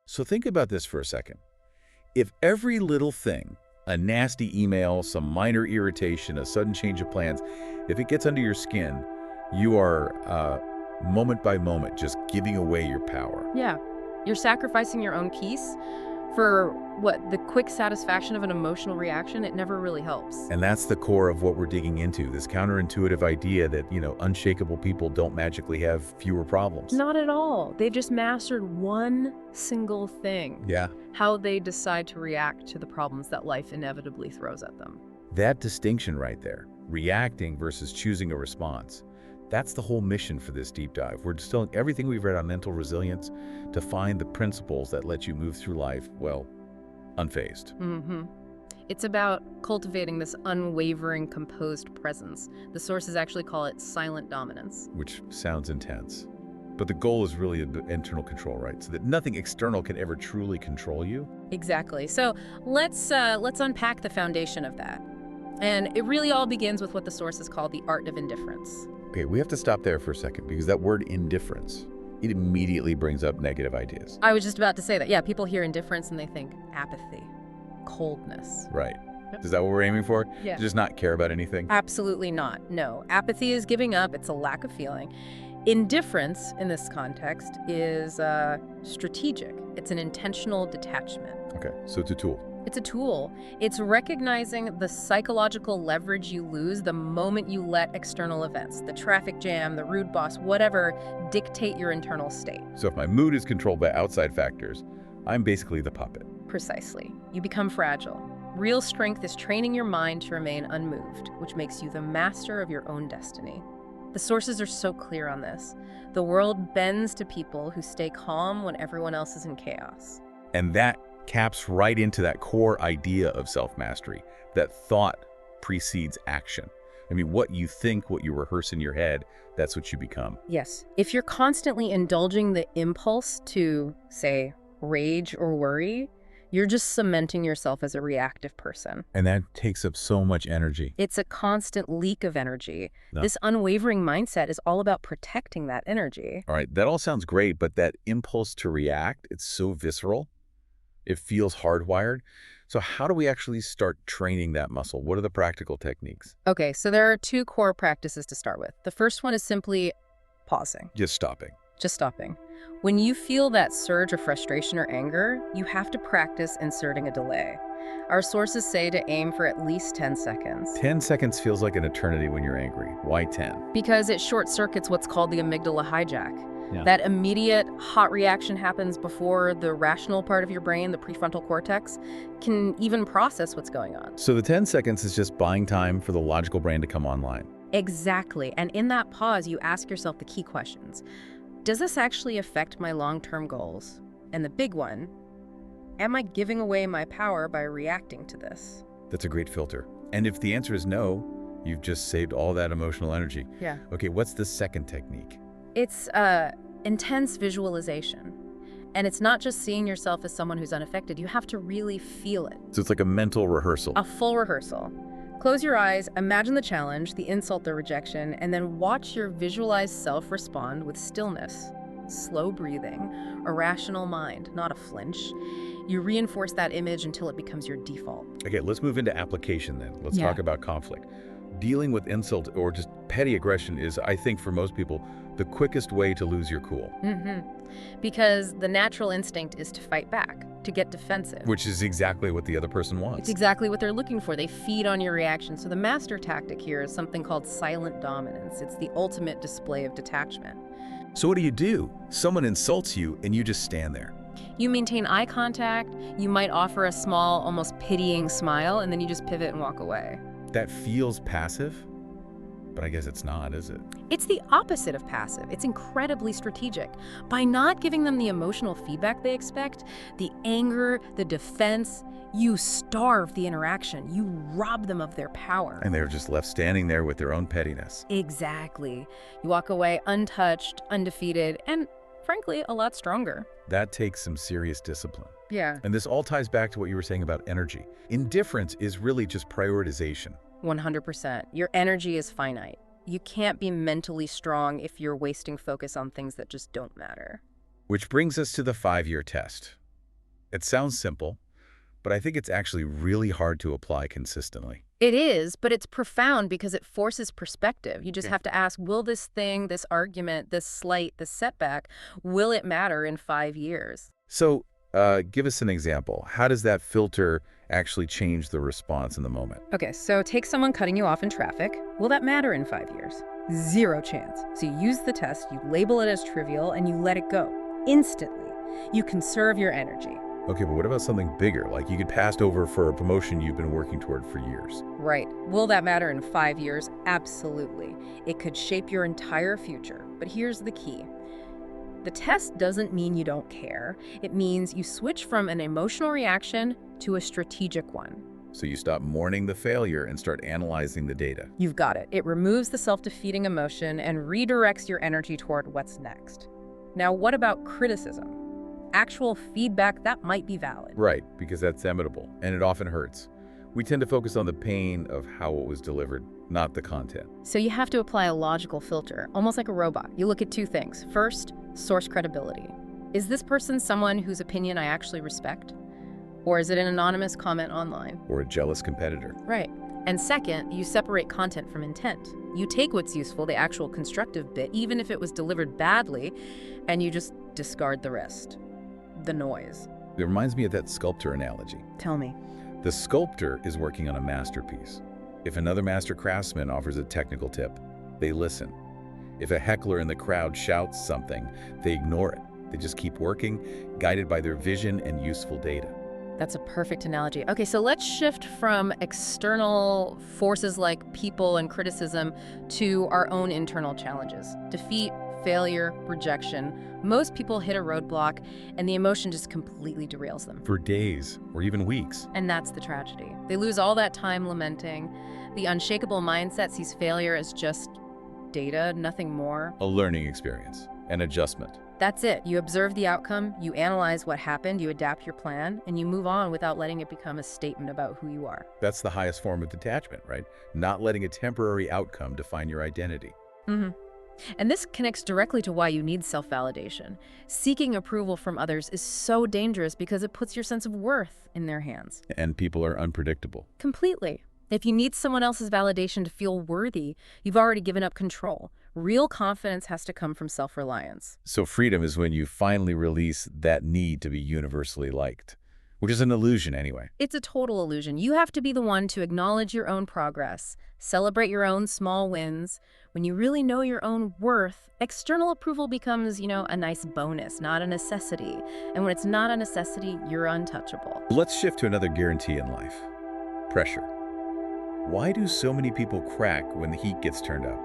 So think about this for a second. If every little thing, a nasty email, some minor irritation, a sudden change of plans, if it gets under your skin, you are moment by moment just giving away your power. Yeah. You're sacrificing your own peace for what? The quick satisfaction of an emotional reaction? It never really helps. And that's the core of what we're digging into, this counterintuitive idea that, unshakable people don't magically have fewer problems. Not at all. They've just mastered one single thing. Yeah. How they decide to react to the problems that life inevitably throws at them. That distinction right there, reacting versus choosing a response, that's the whole mission for this deep dive. We're distilling everything we've read on mental resilience to find the principles that let you move through life, well, unfazed. It's about cultivating this unwavering, composed presence. The sources actually call it silent dominance. Which sounds intense. But the goal is really internal control, right? So that nothing external can ever truly control you. Exactly. So let's unpack the foundation of that. And it really all begins with what the sources call the art of indifference. Okay, we have to stop there for a second because that word indifference, it immediately brings up negative ideas. I was just about to say that. Yeah, people hear indifference and they think apathy, coldness. Right. Yep. Is that what we're aiming for? Yeah. To just not care about anything? Absolutely not. No. Apathy is giving up. It's a lack of feeling. Indifference, in this context, is strategic. It's an intentional detachment. Okay, so it's a tool. It's a tool. It's recognizing the psychological leverage you lose the moment you let external events, the traffic jam, the rude boss, whatever, dictate your internal state. So if my mood is controlled by outside factors, I'm basically the puppet. Precisely. You become fragile. Real strength is training your mind to remain unmoved, which makes you the master of your own destiny. The sources are so clear on this. The world bends to people who stay calm when everyone else is in chaos. And that caps right into that core idea of self-mastery, that thought precedes action. I mean, what you think, what you rehearse in your head, that's what you become. Yes. If you're constantly indulging the impulse to, say, rage or worry, you're just cementing yourself as a reactive person. And that takes up so much energy. It's a constant leak of energy. No. This unwavering mindset is all about protecting that energy. All right, that all sounds great, but that impulse to react, it's so visceral. It feels hardwired. So how do we actually start training that muscle? What are the practical techniques? Okay, so there are two core practices to start with. The first one is simply pausing. Just stopping. Just stopping. When you feel that surge of frustration or anger, you have to practice inserting a delay. Our sources say to aim for at least 10 seconds. 10 seconds feels like an eternity when you're angry. Why 10? Because it short-circuits what's called the amygdala hijack. Yeah. That immediate hot reaction happens before the rational part of your brain, the prefrontal cortex, can even process what's going on. So the 10 seconds is just buying time for the logical brain to come online. Exactly. And in that pause, you ask yourself the key questions. Does this actually affect my long-term goals? And the big one, am I giving away my power by reacting to this? That's a great filter. And if the answer is no, you've just saved all that emotional energy. Yeah. Okay, what's the second technique? It's intense visualization. And it's not just seeing yourself as someone who's unaffected. You have to really feel it. So it's like a mental rehearsal. A full rehearsal. Close your eyes, imagine the challenge, the insult, the rejection, and then watch your visualized self respond with stillness, slow breathing, a rational mind, not a flinch. You reinforce that image until it becomes your default. Okay, let's move into application then. Let's Yeah. talk about conflict. Dealing with insult or just petty aggression is, I think, for most people, the quickest way to lose your cool. Because the natural instinct is to fight back, to get defensive. Which is exactly what the other person It's wants. exactly what they're looking for. They feed on your reaction. So the master tactic here is something called silent dominance. It's the ultimate display of detachment. So what do? Someone insults you and you just stand there. You maintain eye contact, you might offer a small, almost pitying smile, and then you just pivot and walk away. That feels passive, but I guess it's not, is it? It's the opposite of passive. It's incredibly strategic. By not giving them the emotional feedback they expect, the anger, the defense, you starve the interaction. You rob them of their power. And they're just left standing there with their own pettiness. Exactly. You walk away untouched, undefeated, and frankly, a lot stronger. That takes some serious discipline. Yeah. And this all ties back to what you were saying about energy. Indifference is really just prioritization. 100%. Your energy is finite. You can't be mentally strong if you're wasting focus on things that just don't matter. Which brings us to the 5-year test. It sounds simple, but I think it's actually really hard to apply consistently. It is, but it's profound because it forces perspective. You just Okay. have to ask, will this thing, this argument, this slight, this setback, will it matter in 5 years? So, give us an example. How does that filter actually change the response in the moment? Okay, so take someone cutting you off in traffic. Will that matter in 5 years? Zero chance. So you use the test, you label it as trivial, and you let it go. Instantly. You conserve your energy. Okay, but what about something bigger, like you get passed over for a promotion you've been working toward for years? Right. Will that matter in 5 years? Absolutely. It could shape your entire future. But here's the key. The test doesn't mean you don't care. It means you switch from an emotional reaction to a strategic one. So you stop mourning the failure and start analyzing the data. You've got it. It removes the self-defeating emotion and redirects your energy toward what's next. Now, what about criticism? Actual feedback that might be valid. Right, because that's imitable, and it often hurts. We tend to focus on the pain of how it was delivered, not the content. So you have to apply a logical filter, almost like a robot. You look at two things. First, source credibility. Is this person someone whose opinion I actually respect? Or is it an anonymous comment online? Or a jealous competitor. Right. And second, you separate content from intent. You take what's useful, the actual constructive bit, even if it was delivered badly, and you just discard the rest. The noise. It reminds me of that sculptor analogy. Tell me. The sculptor is working on a masterpiece. If another master craftsman offers a technical tip, they listen. If a heckler in the crowd shouts something, they ignore it. They just keep working, guided by their vision and useful data. That's a perfect analogy. Okay, so let's shift from external forces like people and criticism to our own internal challenges. Defeat, failure, rejection. Most people hit a roadblock and the emotion just completely derails them. For days or even weeks. And that's the tragedy. They lose all that time lamenting. The unshakable mindset sees failure as just data, nothing more. A learning experience, an adjustment. That's it. You observe the outcome, you analyze what happened, you adapt your plan, and you move on without letting it become a statement about who you are. That's the highest form of detachment, right? Not letting a temporary outcome define your identity. Mm-hmm. And this connects directly to why you need self-validation. Seeking approval from others is so dangerous because it puts your sense of worth in their hands. And people are unpredictable. Completely. If you need someone else's validation to feel worthy, you've already given up control. Real confidence has to come from self-reliance. So freedom is when you finally release that need to be universally liked, which is an illusion anyway. It's a total illusion. You have to be the one to acknowledge your own progress, celebrate your own small wins. When you really know your own worth, external approval becomes, a nice bonus, not a necessity. And when it's not a necessity, you're untouchable. Let's shift to another guarantee in life. Pressure. Why do so many people crack when the heat gets turned up?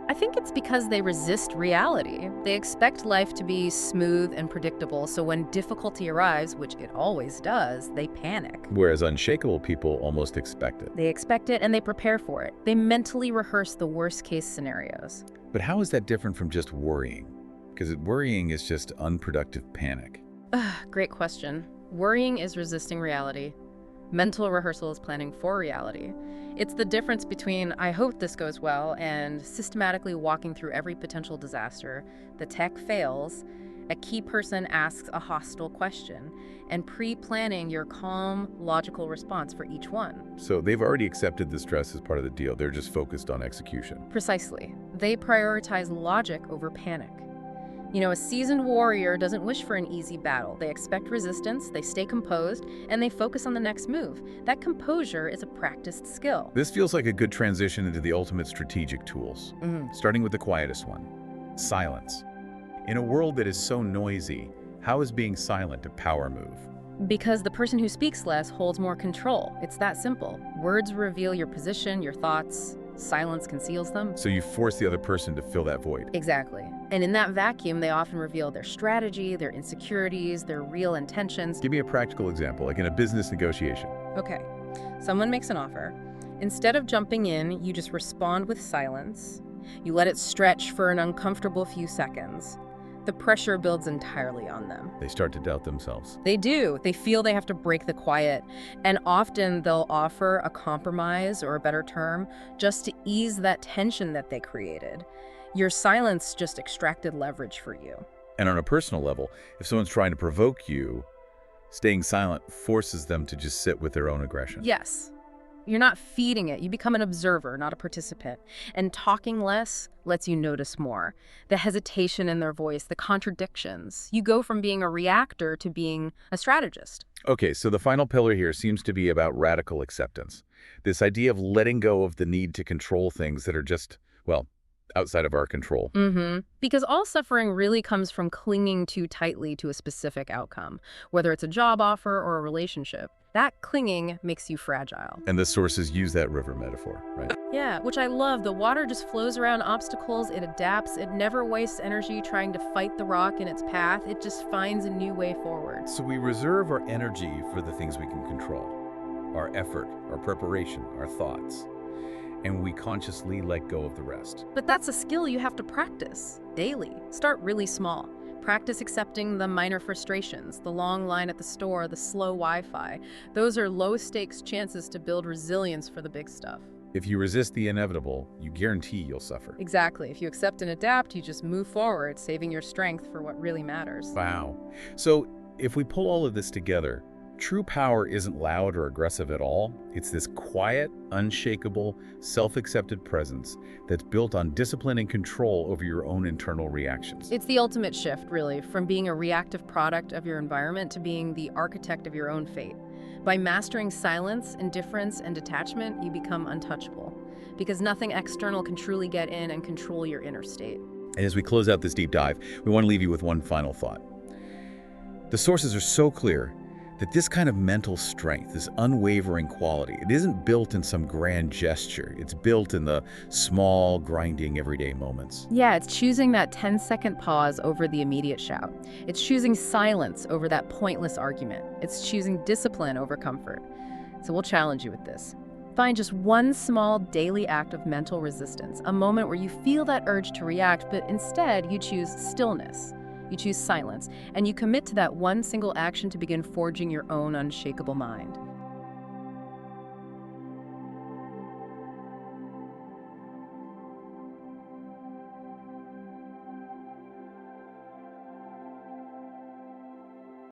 I think it's because they resist reality. They expect life to be smooth and predictable, so when difficulty arrives, which it always does, they panic. Whereas unshakable people almost expect it. They expect it and they prepare for it. They mentally rehearse the worst-case scenarios. But how is that different from just worrying? Because worrying is just unproductive panic. Great question. Worrying is resisting reality. Mental rehearsal is planning for reality. It's the difference between, I hope this goes well, and systematically walking through every potential disaster. The tech fails, a key person asks a hostile question, and pre-planning your calm, logical response for each one. So they've already accepted the stress as part of the deal. They're just focused on execution. Precisely. They prioritize logic over panic. A seasoned warrior doesn't wish for an easy battle. They expect resistance, they stay composed, and they focus on the next move. That composure is a practiced skill. This feels like a good transition into the ultimate strategic tools, starting with the quietest one, silence. In a world that is so noisy, how is being silent a power move? Because the person who speaks less holds more control. It's that simple. Words reveal your position, your thoughts. Silence conceals them. So you force the other person to fill that void. Exactly. And in that vacuum, they often reveal their strategy, their insecurities, their real intentions. Give me a practical example, like in a business negotiation. Okay, someone makes an offer. Instead of jumping in, you just respond with silence. You let it stretch for an uncomfortable few seconds. The pressure builds entirely on them. They start to doubt themselves. They do. They feel they have to break the quiet. And often they'll offer a compromise, or a better term, just to ease that tension that they created. Your silence just extracted leverage for you. And on a personal level, if someone's trying to provoke you, Staying silent forces them to just sit with their own aggression. Yes. You're not feeding it. You become an observer, not a participant. And talking less lets you notice more. The hesitation in their voice, the contradictions. You go from being a reactor to being a strategist. Okay, so the final pillar here seems to be about radical acceptance. This idea of letting go of the need to control things that are just, well, outside of our control. Because all suffering really comes from clinging too tightly to a specific outcome, whether it's a job offer or a relationship. That clinging makes you fragile. And the sources use that river metaphor, right? Yeah, which I love. The water just flows around obstacles. It adapts. It never wastes energy trying to fight the rock in its path. It just finds a new way forward. So we reserve our energy for the things we can control, our effort, our preparation, our thoughts, and we consciously let go of the rest. But that's a skill you have to practice daily. Start really small. Practice accepting the minor frustrations, the long line at the store, the slow Wi-Fi. Those are low-stakes chances to build resilience for the big stuff. If you resist the inevitable, you guarantee you'll suffer. Exactly. If you accept and adapt, you just move forward, saving your strength for what really matters. Wow. So if we pull all of this together, true power isn't loud or aggressive at all. It's this quiet, unshakable, self-accepted presence that's built on discipline and control over your own internal reactions. It's the ultimate shift, really, from being a reactive product of your environment to being the architect of your own fate. By mastering silence, indifference, and detachment, you become untouchable, because nothing external can truly get in and control your inner state. And as we close out this deep dive, we want to leave you with one final thought. The sources are so clear that this kind of mental strength, this unwavering quality, it isn't built in some grand gesture. It's built in the small, grinding, everyday moments. Yeah, it's choosing that 10-second pause over the immediate shout. It's choosing silence over that pointless argument. It's choosing discipline over comfort. So we'll challenge you with this. Find just one small daily act of mental resistance, a moment where you feel that urge to react, but instead you choose stillness. You choose silence, and you commit to that one single action to begin forging your own unshakable mind.